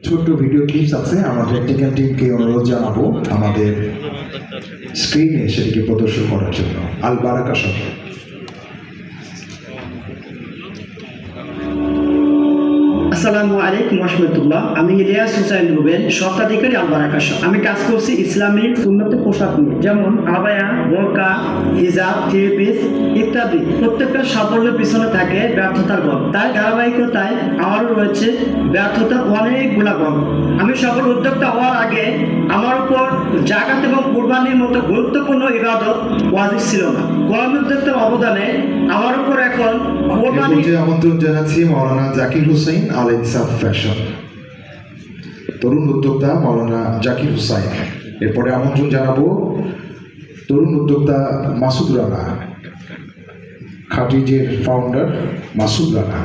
ছোট্ট video clips আছে, আমাদের টেকনিক্যাল টিমকে অনুরোধ জানাবো আমাদের স্ক্রিনে সেটিকে প্রদর্শন করার জন্য। আল বারাকা শপ। আসসালামু আলাইকুম রহমতুল্লাহ। আমি ইলিয়াস হুসাইন রুবেল, স্বত্বাধিকারী আল বারাকা শপ। আমি কাজ করছি ইসলামিক উন্নত পোশাক নিয়ে, যেমন আবায়া, বোরকা, হিজাব, থ্রি পিস ইত্যাদি। প্রত্যেকটা সাফল্যের পিছনে থাকে ব্যর্থতার গল্প। তাই ধারাবাহিকতায় আমারও রয়েছে ব্যর্থতার অনেকগুলা গল্প। আমি সফল উদ্যোক্তা হওয়ার আগে আমার উপর জাকাত এবং কুরবানির মতো গুরুত্বপূর্ণ ইবাদত ওয়াজিব ছিল না। কর্মোদ্যোক্তার অবদানে আমার উপর এখন কুরবানি। আমন্ত্রণ জানাচ্ছি মাওলানা জাকির হুসাইন, আল ইনসাফ ফ্যাশন। তরুণ উদ্যোক্তা মাওলানা জাকির হুসাইন। এরপরে আমন্ত্রণ জানাবো তরুণ উদ্যোক্তা মাসুদ রানা, খাটিজের ফাউন্ডার মাসুদ রানা।